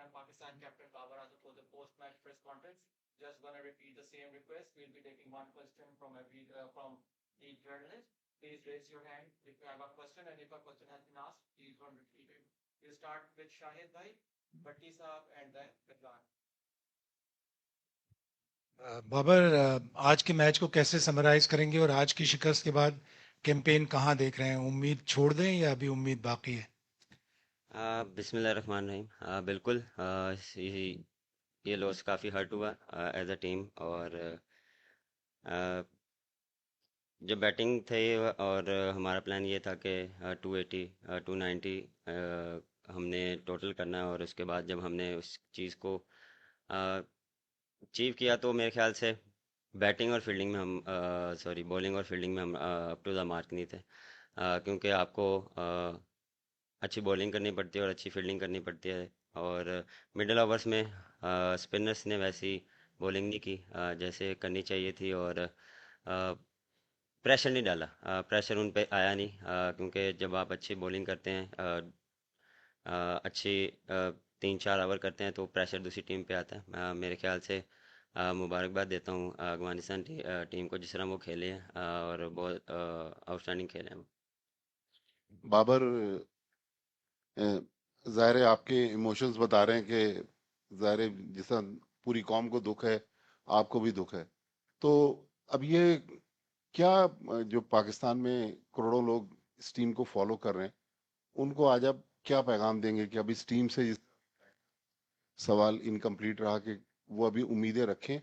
and Pakistan captain Babar Azam for the post-match press conference. Just gonna repeat the same request. We'll be taking one question from from each journalist. Please raise your hand if you have a question, and if a question has been asked, please don't repeat it. We'll start with Shahid Bhai, Bhatti Saab, and then Vidwan. Babar, आज के match को कैसे summarise करेंगे और आज की शिकस्त के बाद कैंपेन कहाँ देख रहे हैं? उम्मीद छोड़ दें या अभी उम्मीद बाकी है? बिस्मिल्लाहिर्रहमानिर्रहीम। बिल्कुल, ये लॉस काफ़ी हर्ट हुआ एज अ टीम। और आ, जो बैटिंग थे और हमारा प्लान ये था कि 280 290 हमने टोटल करना है। और उसके बाद जब हमने उस चीज़ को अचीव किया तो मेरे ख्याल से बैटिंग और फील्डिंग में हम सॉरी बॉलिंग और फील्डिंग में हम अप टू द मार्क नहीं थे। क्योंकि आपको अच्छी बॉलिंग करनी पड़ती है और अच्छी फील्डिंग करनी पड़ती है। और मिडिल ओवर्स में स्पिनर्स ने वैसी बॉलिंग नहीं की जैसे करनी चाहिए थी। और प्रेशर नहीं डाला, प्रेशर उन पे आया नहीं। क्योंकि जब आप अच्छी बॉलिंग करते हैं, अच्छी 3-4 ओवर करते हैं तो प्रेशर दूसरी टीम पे आता है। मेरे ख्याल से मुबारकबाद देता हूँ अफगानिस्तान टीम को जिस तरह वो खेले हैं और बहुत आउटस्टैंडिंग खेले हैं। बाबर, जाहिर है आपके इमोशंस बता रहे हैं कि जाहिर है जिस पूरी कौम को दुख है, आपको भी दुख है। तो अब ये क्या जो पाकिस्तान में करोड़ों लोग इस टीम को फॉलो कर रहे हैं, उनको आज आप क्या पैगाम देंगे कि अब इस टीम से सवाल इनकम्प्लीट रहा कि वो अभी उम्मीदें रखें,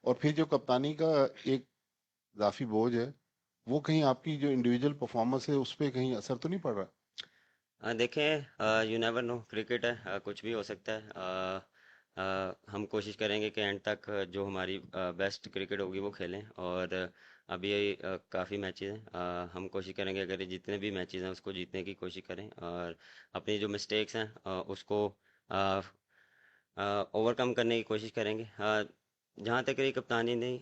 और फिर जो कप्तानी का एक इजाफी बोझ है, वो कहीं आपकी जो इंडिविजुअल परफॉर्मेंस है उस पर कहीं असर तो नहीं पड़ रहा? देखें, यू नेवर नो, क्रिकेट है, कुछ भी हो सकता है। हम कोशिश करेंगे कि एंड तक जो हमारी बेस्ट क्रिकेट होगी वो खेलें। और अभी काफ़ी मैचेस हैं, हम कोशिश करेंगे अगर जितने भी मैचेस हैं उसको जीतने की कोशिश करें। और अपनी जो मिस्टेक्स हैं उसको ओवरकम करने की कोशिश करेंगे। जहाँ तक रही कप्तानी, नहीं,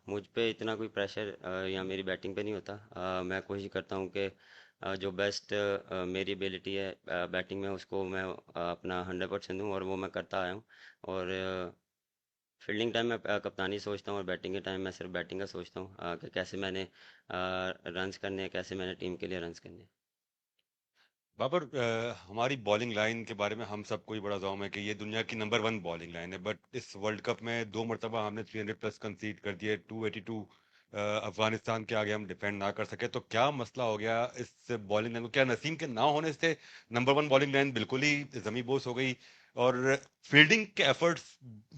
मुझ पे इतना कोई प्रेशर या मेरी बैटिंग पे नहीं होता। मैं कोशिश करता हूँ कि जो बेस्ट मेरी एबिलिटी है बैटिंग में उसको मैं अपना 100% दूँ, और वो मैं करता आया हूँ। और फील्डिंग टाइम में कप्तानी सोचता हूँ और बैटिंग के टाइम मैं सिर्फ बैटिंग का सोचता हूँ कि कैसे मैंने रन्स करने हैं, कैसे मैंने टीम के लिए रन्स करने हैं। बाबर, हमारी बॉलिंग लाइन के बारे में हम सबको ही बड़ा ज़ौम है कि ये दुनिया की नंबर 1 बॉलिंग लाइन है। बट इस वर्ल्ड कप में 2 मरतबा हमने 300+ कंसीड कर दिए, 282 अफगानिस्तान के आगे हम डिफेंड ना कर सके। तो क्या मसला हो गया इस बॉलिंग लाइन को? क्या नसीम के ना होने से नंबर 1 बॉलिंग लाइन बिल्कुल ही जमी बोस हो गई? और फील्डिंग के एफर्ट्स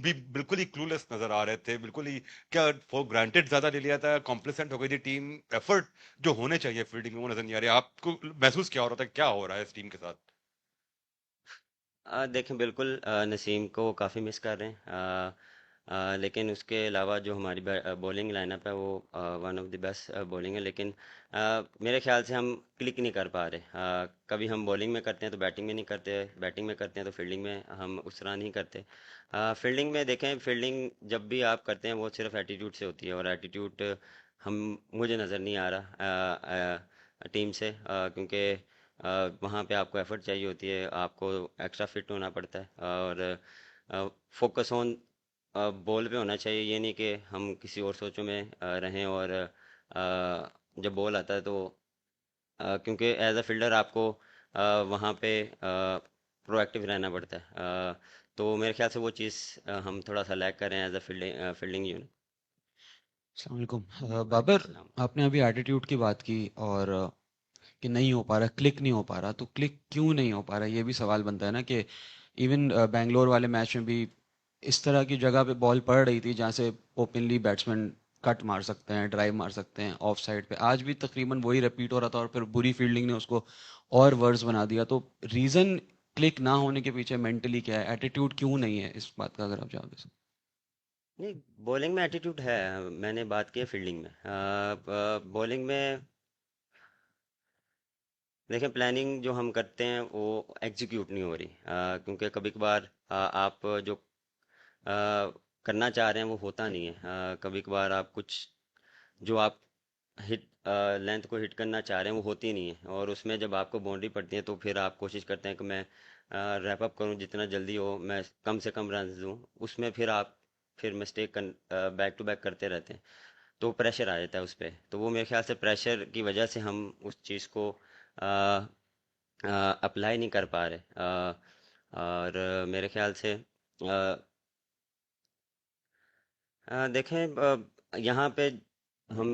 भी बिल्कुल ही क्लूलेस नजर आ रहे थे, बिल्कुल ही क्या फॉर ग्रांटेड ज्यादा ले लिया था, कॉम्प्लिसेंट हो गई थी टीम। एफर्ट जो होने चाहिए फील्डिंग में वो नजर नहीं आ रहे। आपको महसूस क्या हो रहा था, क्या हो रहा है इस टीम के साथ? देखें, बिल्कुल नसीम को काफ़ी मिस कर रहे हैं। लेकिन उसके अलावा जो हमारी बॉलिंग लाइनअप है वो one of the best bowling है। लेकिन मेरे ख्याल से हम क्लिक नहीं कर पा रहे। कभी हम बॉलिंग में करते हैं तो बैटिंग में नहीं करते, बैटिंग में करते हैं तो फील्डिंग में हम उस तरह नहीं करते। फील्डिंग में देखें, फील्डिंग जब भी आप करते हैं वो सिर्फ एटीट्यूड से होती है, और एटीट्यूड हम मुझे नज़र नहीं आ रहा टीम से। क्योंकि वहाँ पे आपको एफर्ट चाहिए होती है, आपको एक्स्ट्रा फिट होना पड़ता है। और फोकस ऑन बॉल पे होना चाहिए। ये नहीं कि हम किसी और सोचों में रहें। और जब बॉल आता है तो क्योंकि एज अ फील्डर आपको वहाँ पे प्रोएक्टिव रहना पड़ता है। तो मेरे ख्याल से वो चीज़ हम थोड़ा सा लैग कर रहे हैं एज अ फील्डिंग यूनिट। अस्सलाम वालेकुम। बाबर, आपने अभी एटीट्यूड की बात की और कि नहीं हो पा रहा, क्लिक नहीं हो पा रहा, तो क्लिक क्यों नहीं हो पा रहा, ये भी सवाल बनता है ना कि इवन बैंगलोर वाले मैच में भी इस तरह की जगह पे बॉल पड़ रही थी जहाँ से ओपनली बैट्समैन कट मार सकते हैं, ड्राइव मार सकते हैं ऑफ साइड पे। आज भी तकरीबन वही रिपीट हो रहा था और फिर बुरी फील्डिंग ने उसको और वर्स बना दिया। तो रीज़न क्लिक ना होने के पीछे मेंटली क्या है, एटीट्यूड क्यों नहीं है, इस बात का अगर आप जवाब दे सकते। नहीं, बॉलिंग में एटीट्यूड है। मैंने बात की है फील्डिंग में। बॉलिंग में देखें, प्लानिंग जो हम करते हैं वो एग्जीक्यूट नहीं हो रही। क्योंकि कभी कभार आप जो करना चाह रहे हैं वो होता नहीं है। कभी कभार आप कुछ जो आप हिट लेंथ को हिट करना चाह रहे हैं वो होती नहीं है, और उसमें जब आपको बाउंड्री पड़ती है तो फिर आप कोशिश करते हैं कि मैं रैप अप करूं, जितना जल्दी हो मैं कम से कम रन दूं। उसमें फिर आप फिर मिस्टेक बैक टू बैक करते रहते हैं, तो प्रेशर आ जाता है उस पे। तो वो मेरे ख्याल से प्रेशर की वजह से हम उस चीज़ को अप्लाई नहीं कर पा रहे। और मेरे ख्याल से देखें, यहाँ पे हम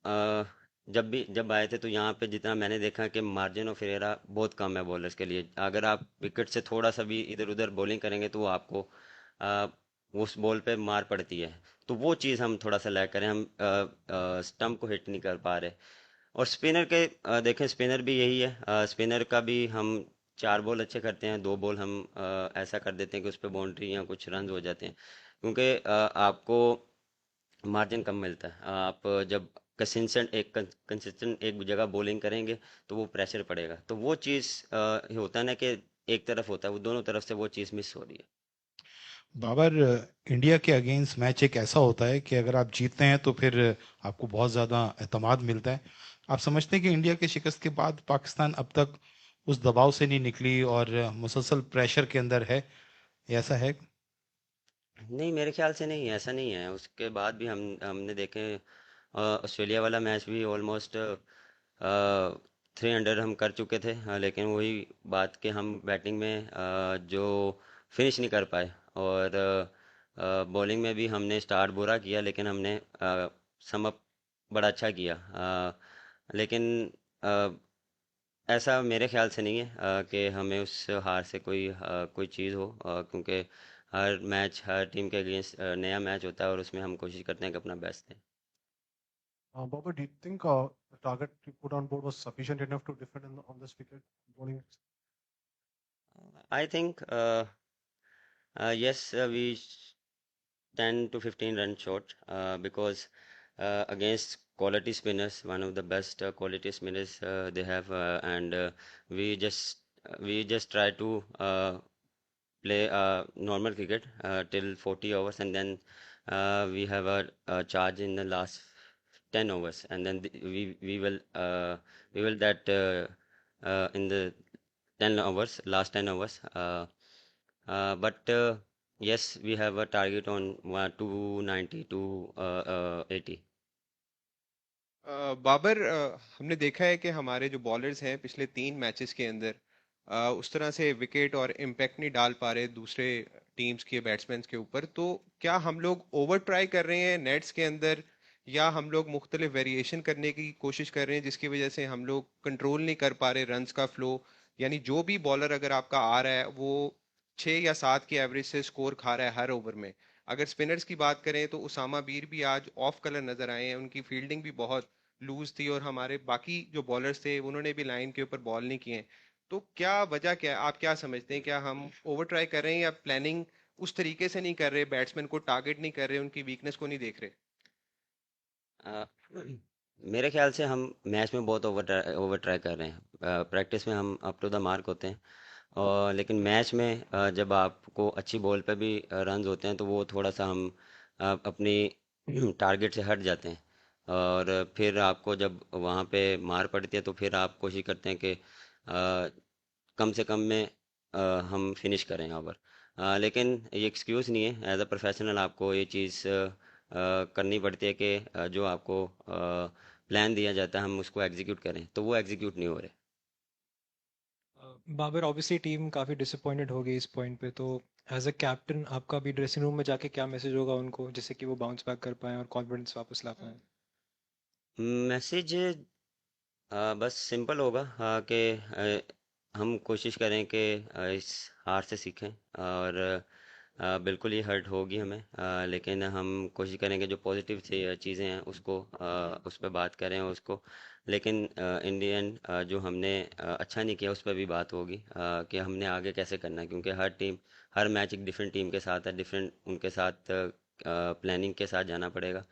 अ, जब आए थे तो यहाँ पे जितना मैंने देखा कि मार्जिन ऑफ एरर बहुत कम है बॉलर्स के लिए। अगर आप विकेट से थोड़ा सा भी इधर उधर बॉलिंग करेंगे तो वो आपको अ, उस बॉल पे मार पड़ती है। तो वो चीज़ हम थोड़ा सा लैग करें, हम स्टंप को हिट नहीं कर पा रहे। और स्पिनर के देखें, स्पिनर भी यही है, स्पिनर का भी हम 4 बॉल अच्छे करते हैं, 2 बॉल हम ऐसा कर देते हैं कि उस पर बाउंड्री या कुछ रन हो जाते हैं, क्योंकि आपको मार्जिन कम मिलता है। आप जब कंसिस्टेंट एक जगह बॉलिंग करेंगे तो वो प्रेशर पड़ेगा, तो वो चीज़ होता है ना कि एक तरफ होता है, वो दोनों तरफ से वो चीज़ मिस हो रही है। बाबर, इंडिया के अगेंस्ट मैच एक ऐसा होता है कि अगर आप जीतते हैं तो फिर आपको बहुत ज़्यादा एतमाद मिलता है। आप समझते हैं कि इंडिया के शिकस्त के बाद पाकिस्तान अब तक उस दबाव से नहीं निकली और मुसलसल प्रेशर के अंदर है, ये ऐसा है? नहीं, मेरे ख्याल से नहीं है, ऐसा नहीं है। उसके बाद भी हमने देखे, ऑस्ट्रेलिया वाला मैच भी ऑलमोस्ट 300 हम कर चुके थे, लेकिन वही बात कि हम बैटिंग में जो फिनिश नहीं कर पाए, और बॉलिंग में भी हमने स्टार्ट बुरा किया, लेकिन हमने सम अप बड़ा अच्छा किया। लेकिन अ, ऐसा मेरे ख्याल से नहीं है कि हमें उस हार से कोई चीज़ हो, क्योंकि हर मैच हर टीम के अगेंस्ट नया मैच होता है, और उसमें हम कोशिश करते हैं कि अपना बेस्ट दें। Bobby, do you think the target you put on board was sufficient enough to defend on this wicket bowling? I think yes, we 10 to 15 run short, because against quality spinners, one of the best quality spinners they have, and we just we just try to play normal cricket till 40 overs, and then we have a charge in the last 10 overs, and then we will that in the 10 overs, last 10 overs. But yes, we have a target on 290 to 80. Babar, हमने देखा है कि हमारे जो bowlers हैं पिछले 3 matches के अंदर उस तरह से विकेट और इम्पैक्ट नहीं डाल पा रहे दूसरे टीम्स के बैट्समैन के ऊपर। तो क्या हम लोग ओवर ट्राई कर रहे हैं नेट्स के अंदर, या हम लोग मुख्तलिफ वेरिएशन करने की कोशिश कर रहे हैं जिसकी वजह से हम लोग कंट्रोल नहीं कर पा रहे रन्स का फ्लो? यानी जो भी बॉलर अगर आपका आ रहा है वो 6 या 7 की एवरेज से स्कोर खा रहा है हर ओवर में। अगर स्पिनर्स की बात करें तो उसामा बीर भी आज ऑफ कलर नजर आए हैं, उनकी फील्डिंग भी बहुत लूज थी, और हमारे बाकी जो बॉलर्स थे उन्होंने भी लाइन के ऊपर बॉल नहीं किए। तो क्या वजह क्या है, आप क्या समझते हैं? क्या हम ओवर ट्राई कर रहे हैं, या प्लानिंग उस तरीके से नहीं कर रहे, बैट्समैन को टारगेट नहीं कर रहे, उनकी वीकनेस को नहीं देख रहे? अ, मेरे ख्याल से हम मैच में बहुत ओवर ट्राई कर रहे हैं। प्रैक्टिस में हम अप टू द मार्क होते हैं, और लेकिन मैच में जब आपको अच्छी बॉल पे भी रन्स होते हैं तो वो थोड़ा सा हम अपनी टारगेट से हट जाते हैं, और फिर आपको जब वहाँ पे मार पड़ती है तो फिर आप कोशिश करते हैं कि कम से कम में हम फिनिश करें ओवर। लेकिन ये एक्सक्यूज़ नहीं है, एज अ प्रोफेशनल आपको ये चीज़ करनी पड़ती है कि जो आपको प्लान दिया जाता है हम उसको एग्जीक्यूट करें, तो वो एग्जीक्यूट नहीं हो रहे। बाबर, ऑब्वियसली टीम काफ़ी डिसअपॉइंटेड हो गई इस पॉइंट पे, तो एज अ कैप्टन आपका भी ड्रेसिंग रूम में जाके क्या मैसेज होगा उनको, जिससे कि वो बाउंस बैक कर पाएं और कॉन्फिडेंस वापस ला पाएं? मैसेज बस सिंपल होगा, कि हम कोशिश करें कि इस हार से सीखें, और बिल्कुल ये हर्ट होगी हमें, लेकिन हम कोशिश करेंगे जो पॉजिटिव चीज़ें हैं उसको उस पर बात करें उसको। लेकिन इन दी एंड जो हमने अच्छा नहीं किया उस पर भी बात होगी, कि हमने आगे कैसे करना है, क्योंकि हर मैच एक डिफरेंट टीम के साथ है, डिफरेंट उनके साथ प्लानिंग के साथ जाना पड़ेगा,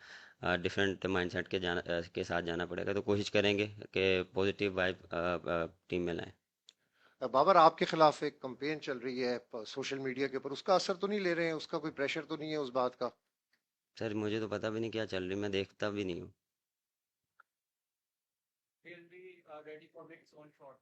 डिफरेंट माइंडसेट के साथ जाना पड़ेगा। तो कोशिश करेंगे कि पॉजिटिव वाइब टीम में लाएं। बाबर, आपके खिलाफ एक कंपेन चल रही है सोशल मीडिया के ऊपर, उसका असर तो नहीं ले रहे हैं? उसका कोई प्रेशर तो नहीं है उस बात का? सर मुझे तो पता भी नहीं क्या चल रही, मैं देखता भी नहीं हूँ। ready for Vic's own shot.